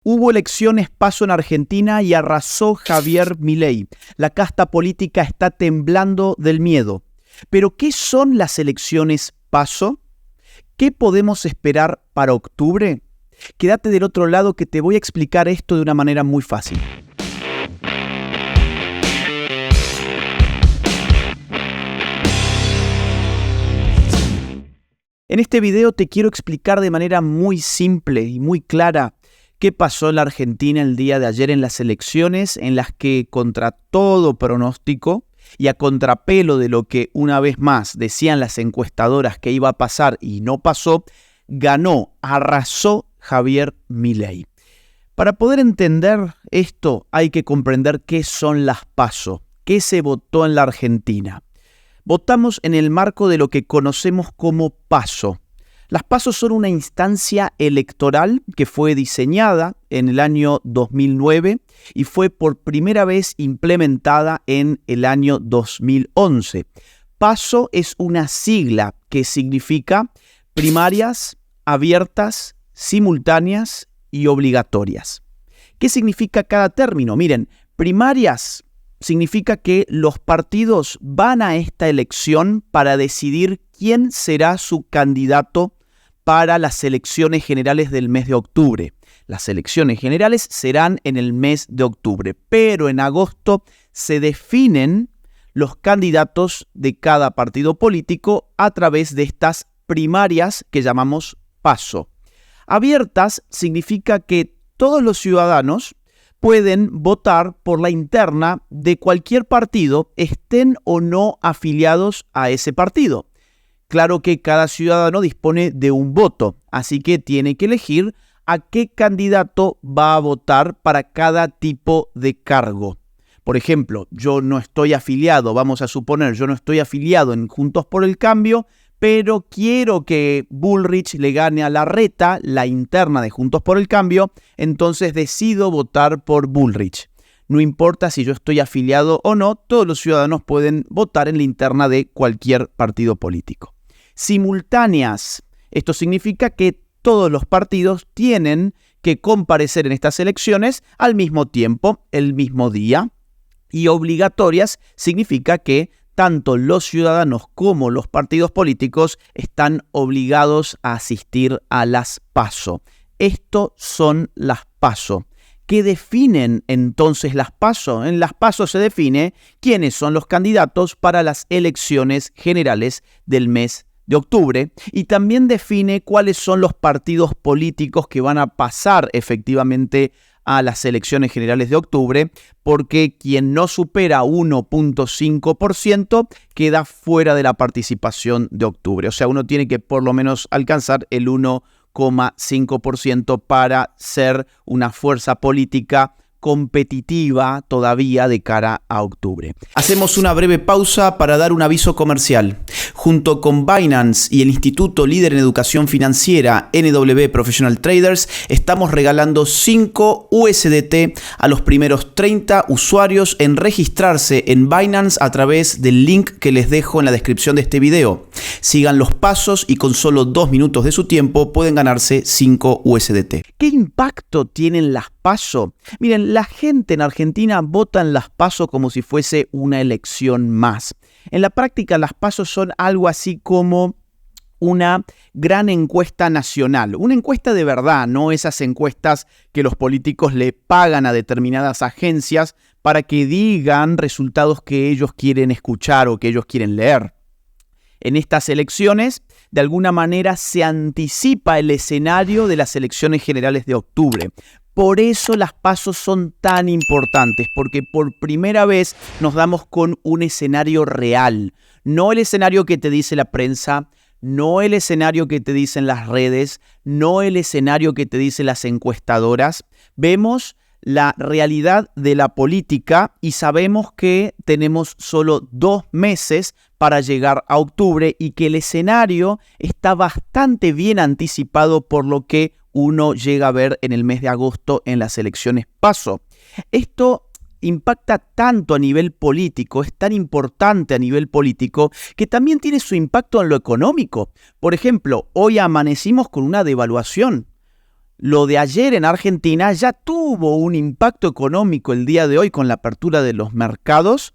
Hubo elecciones PASO en Argentina y arrasó Javier Milei. La casta política está temblando del miedo. ¿Pero qué son las elecciones PASO? ¿Qué podemos esperar para octubre? Quédate del otro lado que te voy a explicar esto de una manera muy fácil. En este video te quiero explicar de manera muy simple y muy clara qué pasó en la Argentina el día de ayer en las elecciones en las que, contra todo pronóstico y a contrapelo de lo que una vez más decían las encuestadoras que iba a pasar y no pasó, ganó, arrasó Javier Milei. Para poder entender esto hay que comprender qué son las PASO, qué se votó en la Argentina. Votamos en el marco de lo que conocemos como PASO. Las PASO son una instancia electoral que fue diseñada en el año 2009 y fue por primera vez implementada en el año 2011. PASO es una sigla que significa primarias, abiertas, simultáneas y obligatorias. ¿Qué significa cada término? Miren, primarias significa que los partidos van a esta elección para decidir quién será su candidato para las elecciones generales del mes de octubre. Las elecciones generales serán en el mes de octubre, pero en agosto se definen los candidatos de cada partido político a través de estas primarias que llamamos PASO. Abiertas significa que todos los ciudadanos pueden votar por la interna de cualquier partido, estén o no afiliados a ese partido. Claro que cada ciudadano dispone de un voto, así que tiene que elegir a qué candidato va a votar para cada tipo de cargo. Por ejemplo, yo no estoy afiliado, vamos a suponer, yo no estoy afiliado en Juntos por el Cambio, pero quiero que Bullrich le gane a Larreta, la interna de Juntos por el Cambio, entonces decido votar por Bullrich. No importa si yo estoy afiliado o no, todos los ciudadanos pueden votar en la interna de cualquier partido político. Simultáneas. Esto significa que todos los partidos tienen que comparecer en estas elecciones al mismo tiempo, el mismo día. Y obligatorias significa que tanto los ciudadanos como los partidos políticos están obligados a asistir a las PASO. Esto son las PASO. ¿Qué definen entonces las PASO? En las PASO se define quiénes son los candidatos para las elecciones generales del mes de octubre y también define cuáles son los partidos políticos que van a pasar efectivamente a las elecciones generales de octubre, porque quien no supera 1.5% queda fuera de la participación de octubre. O sea, uno tiene que por lo menos alcanzar el 1.5% para ser una fuerza política competitiva todavía de cara a octubre. Hacemos una breve pausa para dar un aviso comercial. Junto con Binance y el Instituto Líder en Educación Financiera NW Professional Traders, estamos regalando 5 USDT a los primeros 30 usuarios en registrarse en Binance a través del link que les dejo en la descripción de este video. Sigan los pasos y con solo 2 minutos de su tiempo pueden ganarse 5 USDT. ¿Qué impacto tienen las PASO? Miren, la gente en Argentina vota en las PASO como si fuese una elección más. En la práctica, las PASO son algo así como una gran encuesta nacional. Una encuesta de verdad, no esas encuestas que los políticos le pagan a determinadas agencias para que digan resultados que ellos quieren escuchar o que ellos quieren leer. En estas elecciones, de alguna manera, se anticipa el escenario de las elecciones generales de octubre. Por eso las PASO son tan importantes, porque por primera vez nos damos con un escenario real. No el escenario que te dice la prensa, no el escenario que te dicen las redes, no el escenario que te dicen las encuestadoras. Vemos la realidad de la política y sabemos que tenemos solo 2 meses para llegar a octubre y que el escenario está bastante bien anticipado por lo que uno llega a ver en el mes de agosto en las elecciones PASO. Esto impacta tanto a nivel político, es tan importante a nivel político, que también tiene su impacto en lo económico. Por ejemplo, hoy amanecimos con una devaluación. lo de ayer en Argentina ya tuvo un impacto económico el día de hoy con la apertura de los mercados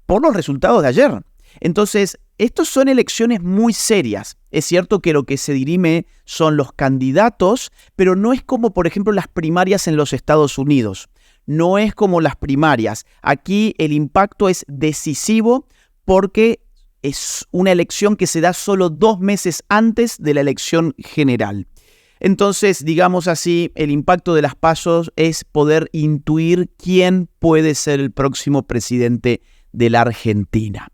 por los resultados de ayer. Entonces, estos son elecciones muy serias. Es cierto que lo que se dirime son los candidatos, pero no es como, por ejemplo, las primarias en los Estados Unidos. No es como las primarias. Aquí el impacto es decisivo porque es una elección que se da solo 2 meses antes de la elección general. Entonces, digamos así, el impacto de las PASO es poder intuir quién puede ser el próximo presidente de la Argentina,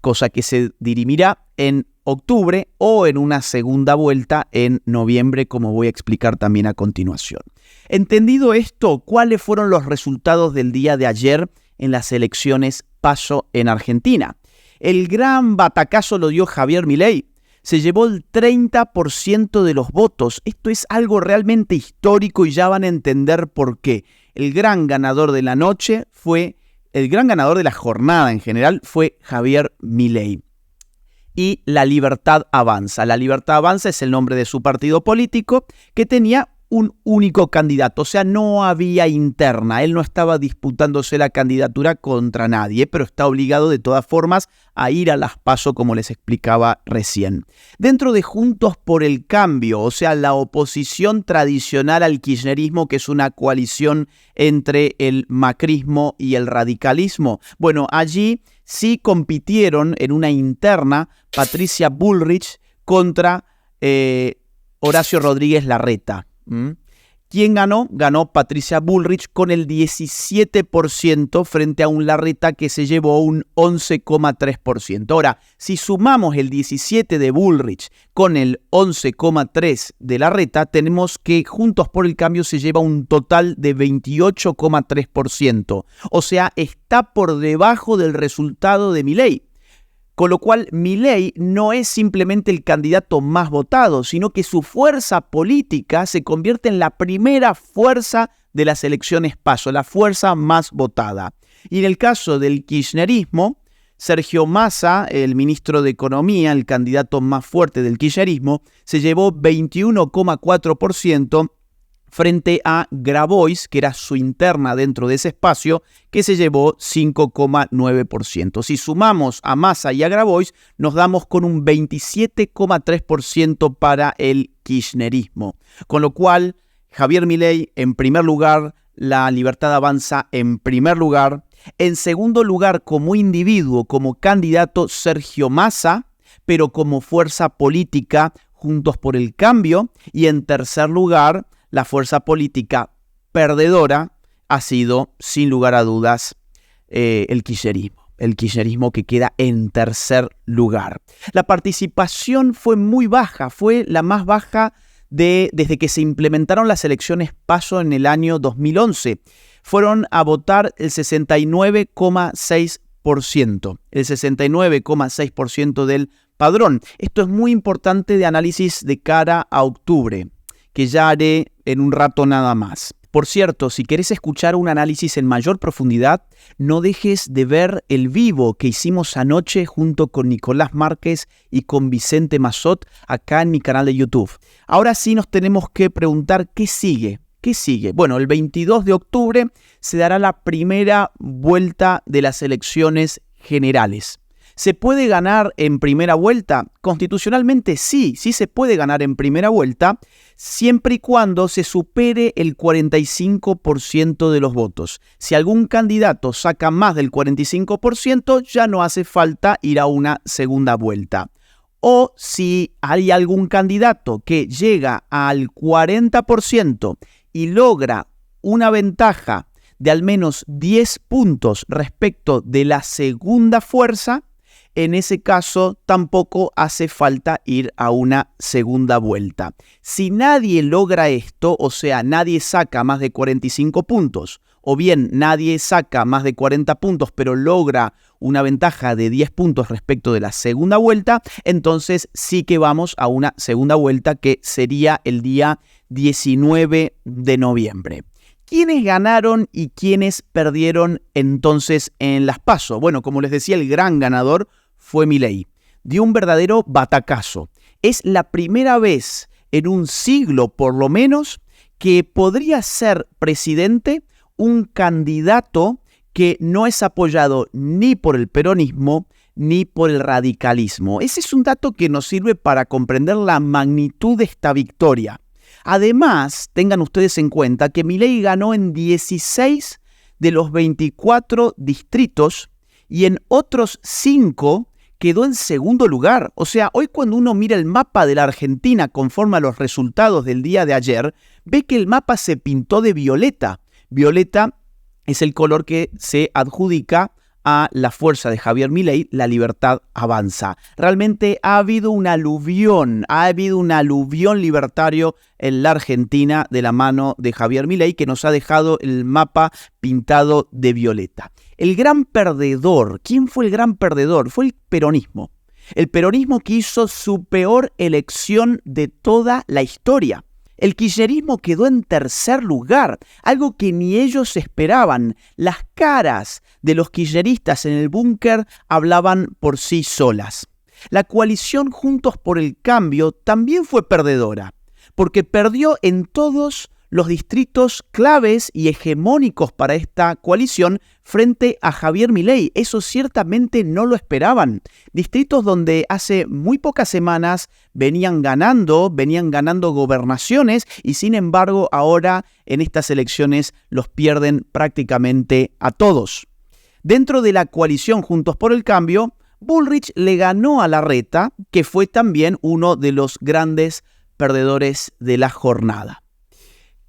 cosa que se dirimirá en octubre o en una segunda vuelta en noviembre, como voy a explicar también a continuación. Entendido esto, ¿cuáles fueron los resultados del día de ayer en las elecciones PASO en Argentina? El gran batacazo lo dio Javier Milei. Se llevó el 30% de los votos. Esto es algo realmente histórico y ya van a entender por qué. El gran ganador de la noche el gran ganador de la jornada en general fue Javier Milei. Y La Libertad Avanza. La Libertad Avanza es el nombre de su partido político que tenía un único candidato, o sea, no había interna. Él no estaba disputándose la candidatura contra nadie, pero está obligado de todas formas a ir a las PASO, como les explicaba recién. Dentro de Juntos por el Cambio, o sea, la oposición tradicional al kirchnerismo, que es una coalición entre el macrismo y el radicalismo, bueno, allí sí compitieron en una interna Patricia Bullrich contra Horacio Rodríguez Larreta. ¿Quién ganó? Ganó Patricia Bullrich con el 17% frente a un Larreta que se llevó un 11,3%. Ahora, si sumamos el 17% de Bullrich con el 11,3% de Larreta, tenemos que Juntos por el Cambio se lleva un total de 28,3%. O sea, está por debajo del resultado de Milei. Con lo cual, Milei no es simplemente el candidato más votado, sino que su fuerza política se convierte en la primera fuerza de las elecciones PASO, la fuerza más votada. Y en el caso del kirchnerismo, Sergio Massa, el ministro de Economía, el candidato más fuerte del kirchnerismo, se llevó 21,4%, frente a Grabois, que era su interna dentro de ese espacio, que se llevó 5,9%. Si sumamos a Massa y a Grabois, nos damos con un 27,3% para el kirchnerismo. Con lo cual, Javier Milei en primer lugar, La Libertad Avanza en primer lugar. En segundo lugar, como individuo, como candidato, Sergio Massa, pero como fuerza política, Juntos por el Cambio. Y en tercer lugar, la fuerza política perdedora ha sido, sin lugar a dudas, el kirchnerismo. El kirchnerismo que queda en tercer lugar. La participación fue muy baja, fue la más baja desde que se implementaron las elecciones PASO en el año 2011. Fueron a votar el 69,6%. El 69,6% del padrón. Esto es muy importante de análisis de cara a octubre, que ya haré en un rato nada más. Por cierto, si querés escuchar un análisis en mayor profundidad, no dejes de ver el vivo que hicimos anoche junto con Nicolás Márquez y con Vicente Massot acá en mi canal de YouTube. Ahora sí nos tenemos que preguntar qué sigue. ¿Qué sigue? Bueno, el 22 de octubre se dará la primera vuelta de las elecciones generales. ¿Se puede ganar en primera vuelta? Constitucionalmente sí se puede ganar en primera vuelta, siempre y cuando se supere el 45% de los votos. Si algún candidato saca más del 45%, ya no hace falta ir a una segunda vuelta. O si hay algún candidato que llega al 40% y logra una ventaja de al menos 10 puntos respecto de la segunda fuerza, en ese caso tampoco hace falta ir a una segunda vuelta. Si nadie logra esto, o sea, nadie saca más de 45 puntos, o bien nadie saca más de 40 puntos, pero logra una ventaja de 10 puntos respecto de la segunda vuelta, entonces sí que vamos a una segunda vuelta que sería el día 19 de noviembre. ¿Quiénes ganaron y quiénes perdieron entonces en las PASO? Bueno, como les decía, el gran ganador fue Milei. Dio un verdadero batacazo. Es la primera vez en un siglo, por lo menos, que podría ser presidente un candidato que no es apoyado ni por el peronismo ni por el radicalismo. Ese es un dato que nos sirve para comprender la magnitud de esta victoria. Además, tengan ustedes en cuenta que Milei ganó en 16 de los 24 distritos y en otros 5 quedó en segundo lugar. O sea, hoy cuando uno mira el mapa de la Argentina conforme a los resultados del día de ayer, ve que el mapa se pintó de violeta. Violeta es el color que se adjudica a la fuerza de Javier Milei, La Libertad Avanza. Realmente ha habido un aluvión libertario en la Argentina de la mano de Javier Milei, que nos ha dejado el mapa pintado de violeta. El gran perdedor, ¿quién fue el gran perdedor? Fue el peronismo. El peronismo que hizo su peor elección de toda la historia. El kirchnerismo quedó en tercer lugar, algo que ni ellos esperaban. Las caras de los kirchneristas en el búnker hablaban por sí solas. La coalición Juntos por el Cambio también fue perdedora, porque perdió en todos los distritos claves y hegemónicos para esta coalición frente a Javier Milei. Eso ciertamente no lo esperaban. Distritos donde hace muy pocas semanas venían ganando gobernaciones y sin embargo ahora en estas elecciones los pierden prácticamente a todos. Dentro de la coalición Juntos por el Cambio, Bullrich le ganó a Larreta, que fue también uno de los grandes perdedores de la jornada.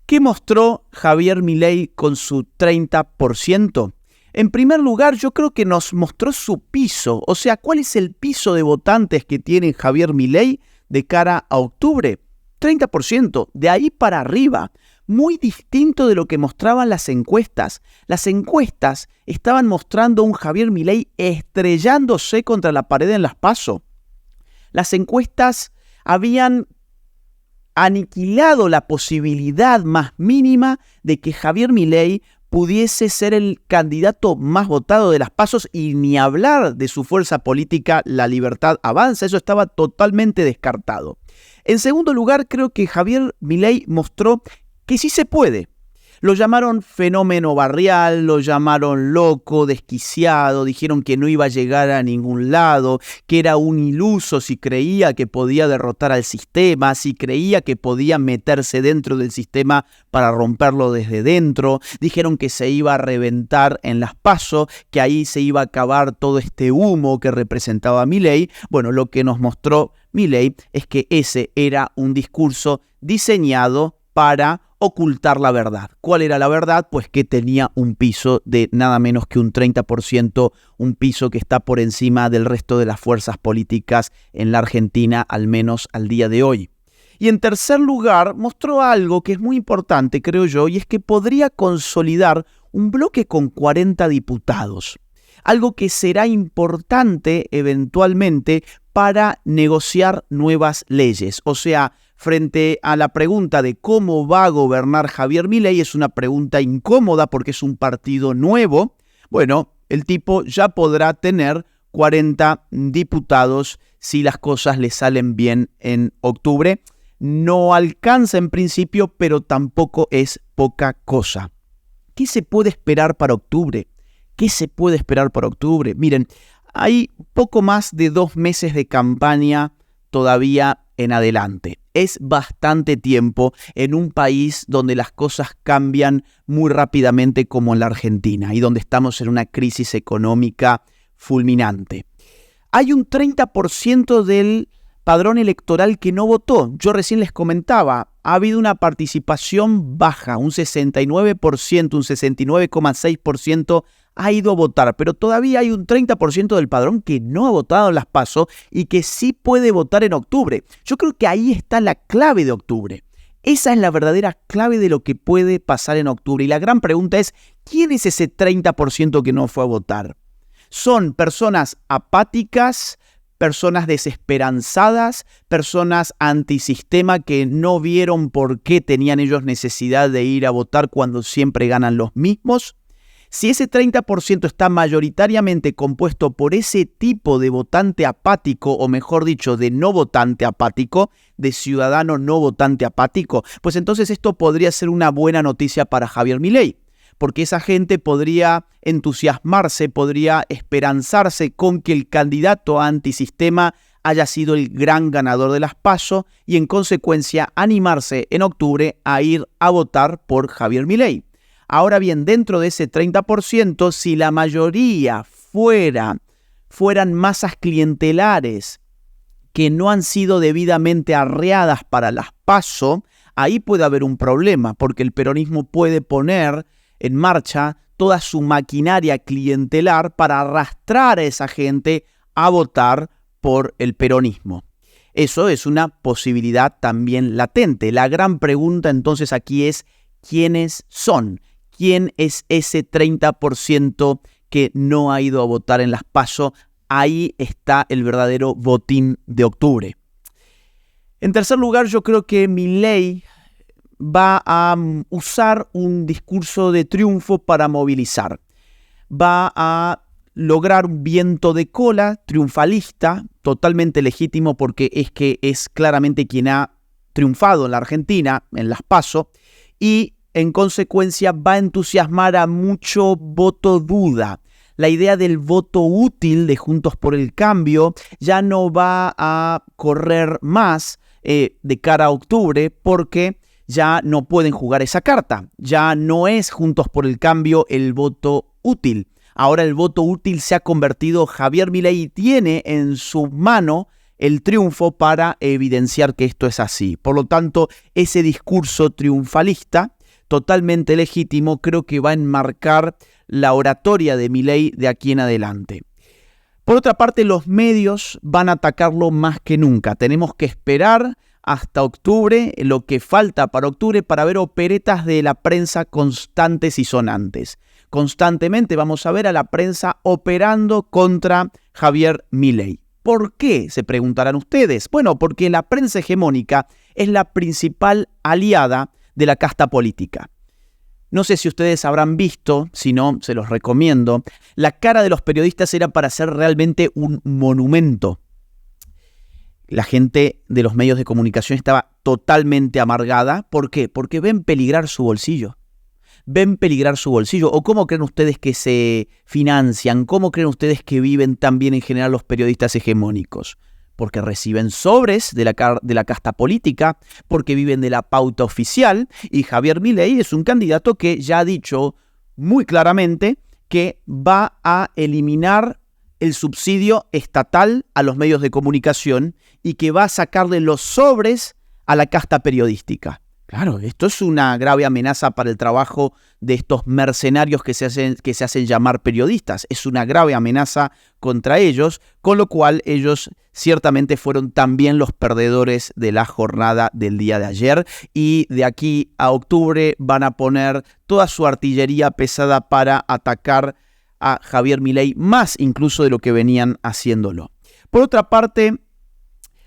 ¿Qué mostró Javier Milei con su 30%? En primer lugar, yo creo que nos mostró su piso, o sea, ¿cuál es el piso de votantes que tiene Javier Milei de cara a octubre? 30%, de ahí para arriba, muy distinto de lo que mostraban las encuestas. Las encuestas estaban mostrando un Javier Milei estrellándose contra la pared en las PASO. Las encuestas habían aniquilado la posibilidad más mínima de que Javier Milei pudiese ser el candidato más votado de las PASOs y ni hablar de su fuerza política La Libertad Avanza. Eso estaba totalmente descartado. En segundo lugar, creo que Javier Milei mostró que sí se puede. Lo llamaron fenómeno barrial, lo llamaron loco, desquiciado, dijeron que no iba a llegar a ningún lado, que era un iluso si creía que podía derrotar al sistema, si creía que podía meterse dentro del sistema para romperlo desde dentro. Dijeron que se iba a reventar en las PASO, que ahí se iba a acabar todo este humo que representaba Milei. Bueno, lo que nos mostró Milei es que ese era un discurso diseñado para ocultar la verdad. ¿Cuál era la verdad? Pues que tenía un piso de nada menos que un 30%, un piso que está por encima del resto de las fuerzas políticas en la Argentina, al menos al día de hoy. Y en tercer lugar, mostró algo que es muy importante, creo yo, y es que podría consolidar un bloque con 40 diputados. Algo que será importante eventualmente para negociar nuevas leyes. O sea, frente a la pregunta de cómo va a gobernar Javier Milei, es una pregunta incómoda porque es un partido nuevo. Bueno, el tipo ya podrá tener 40 diputados si las cosas le salen bien en octubre. No alcanza en principio, pero tampoco es poca cosa. ¿Qué se puede esperar para octubre? ¿Qué se puede esperar para octubre? Miren, hay poco más de 2 meses de campaña todavía en adelante. Es bastante tiempo en un país donde las cosas cambian muy rápidamente como en la Argentina y donde estamos en una crisis económica fulminante. Hay un 30% del padrón electoral que no votó. Yo recién les comentaba, ha habido una participación baja, un 69%, un 69,6% ha ido a votar, pero todavía hay un 30% del padrón que no ha votado en las PASO y que sí puede votar en octubre. Yo creo que ahí está la clave de octubre. Esa es la verdadera clave de lo que puede pasar en octubre. Y la gran pregunta es, ¿quién es ese 30% que no fue a votar? ¿Son personas apáticas, personas desesperanzadas, personas antisistema que no vieron por qué tenían ellos necesidad de ir a votar cuando siempre ganan los mismos? Si ese 30% está mayoritariamente compuesto por ese tipo de votante apático, o mejor dicho, de no votante apático, de ciudadano no votante apático, pues entonces esto podría ser una buena noticia para Javier Milei, porque esa gente podría entusiasmarse, podría esperanzarse con que el candidato antisistema haya sido el gran ganador de las PASO y en consecuencia animarse en octubre a ir a votar por Javier Milei. Ahora bien, dentro de ese 30%, si la mayoría fueran masas clientelares que no han sido debidamente arreadas para las PASO, ahí puede haber un problema, porque el peronismo puede poner en marcha toda su maquinaria clientelar para arrastrar a esa gente a votar por el peronismo. Eso es una posibilidad también latente. La gran pregunta entonces aquí es, ¿quiénes son? ¿Quién es ese 30% que no ha ido a votar en las PASO? Ahí está el verdadero botín de octubre. En tercer lugar, yo creo que Milei va a usar un discurso de triunfo para movilizar. Va a lograr un viento de cola triunfalista, totalmente legítimo porque es claramente quien ha triunfado en la Argentina, en las PASO, y en consecuencia va a entusiasmar a mucho voto duda. La idea del voto útil de Juntos por el Cambio ya no va a correr más de cara a octubre porque ya no pueden jugar esa carta. Ya no es Juntos por el Cambio el voto útil. Ahora el voto útil se ha convertido, Javier Milei tiene en su mano el triunfo para evidenciar que esto es así. Por lo tanto, ese discurso triunfalista, totalmente legítimo, creo que va a enmarcar la oratoria de Milei de aquí en adelante. Por otra parte, los medios van a atacarlo más que nunca. Tenemos que esperar hasta octubre, lo que falta para octubre, para ver operetas de la prensa constantes y sonantes. Constantemente vamos a ver a la prensa operando contra Javier Milei. ¿Por qué? Se preguntarán ustedes. Bueno, porque la prensa hegemónica es la principal aliada de la casta política. No sé si ustedes habrán visto, si no, se los recomiendo. La cara de los periodistas era para ser realmente un monumento. La gente de los medios de comunicación estaba totalmente amargada. ¿Por qué? Porque ven peligrar su bolsillo. Ven peligrar su bolsillo. ¿O cómo creen ustedes que se financian? ¿Cómo creen ustedes que viven también en general los periodistas hegemónicos? Porque reciben sobres de la casta política, porque viven de la pauta oficial, y Javier Milei es un candidato que ya ha dicho muy claramente que va a eliminar el subsidio estatal a los medios de comunicación y que va a sacarle los sobres a la casta periodística. Claro, esto es una grave amenaza para el trabajo de estos mercenarios que se hacen llamar periodistas. Es una grave amenaza contra ellos, con lo cual ellos ciertamente fueron también los perdedores de la jornada del día de ayer y de aquí a octubre van a poner toda su artillería pesada para atacar a Javier Milei, más incluso de lo que venían haciéndolo. Por otra parte,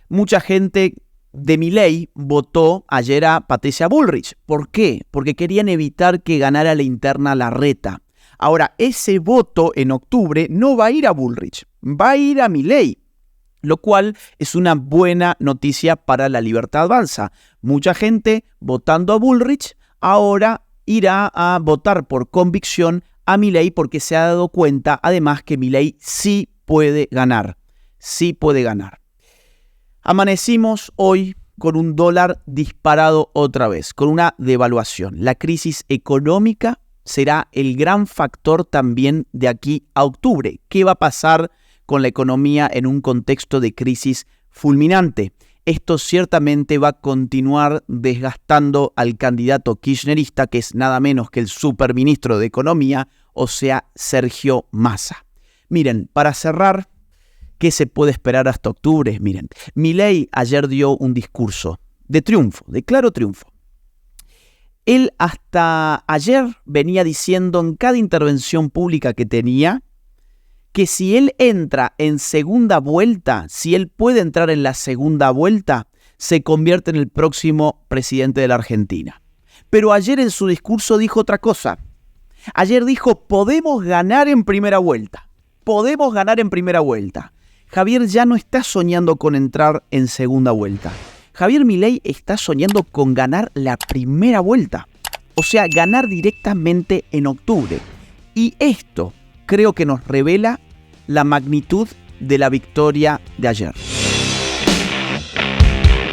mucha gente de Milei votó ayer a Patricia Bullrich. ¿Por qué? Porque querían evitar que ganara la interna Larreta. Ahora, ese voto en octubre no va a ir a Bullrich, va a ir a Milei, lo cual es una buena noticia para La Libertad Avanza. Mucha gente votando a Bullrich ahora irá a votar por convicción a Milei porque se ha dado cuenta, además, que Milei sí puede ganar. Sí puede ganar. Amanecimos hoy con un dólar disparado otra vez, con una devaluación. La crisis económica será el gran factor también de aquí a octubre. ¿Qué va a pasar con la economía en un contexto de crisis fulminante? Esto ciertamente va a continuar desgastando al candidato kirchnerista, que es nada menos que el superministro de Economía, o sea, Sergio Massa. Miren, para cerrar, ¿qué se puede esperar hasta octubre? Miren, Milei ayer dio un discurso de triunfo, de claro triunfo. Él hasta ayer venía diciendo en cada intervención pública que tenía que si él entra en segunda vuelta, si él puede entrar en la segunda vuelta, se convierte en el próximo presidente de la Argentina. Pero ayer en su discurso dijo otra cosa. Ayer dijo, podemos ganar en primera vuelta. Podemos ganar en primera vuelta. Javier ya no está soñando con entrar en segunda vuelta. Javier Milei está soñando con ganar la primera vuelta. O sea, ganar directamente en octubre. Y esto creo que nos revela la magnitud de la victoria de ayer.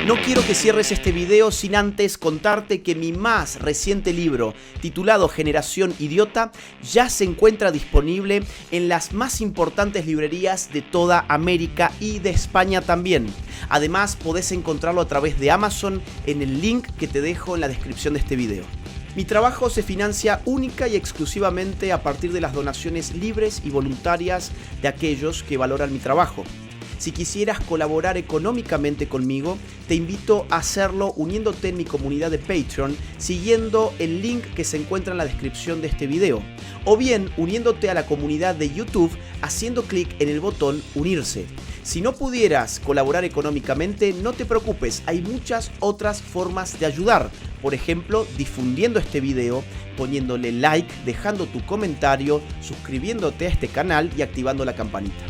No quiero que cierres este video sin antes contarte que mi más reciente libro, titulado Generación Idiota, ya se encuentra disponible en las más importantes librerías de toda América y de España también. Además, podés encontrarlo a través de Amazon en el link que te dejo en la descripción de este video. Mi trabajo se financia única y exclusivamente a partir de las donaciones libres y voluntarias de aquellos que valoran mi trabajo. Si quisieras colaborar económicamente conmigo, te invito a hacerlo uniéndote en mi comunidad de Patreon, siguiendo el link que se encuentra en la descripción de este video, o bien uniéndote a la comunidad de YouTube haciendo clic en el botón Unirse. Si no pudieras colaborar económicamente, no te preocupes, hay muchas otras formas de ayudar. Por ejemplo, difundiendo este video, poniéndole like, dejando tu comentario, suscribiéndote a este canal y activando la campanita.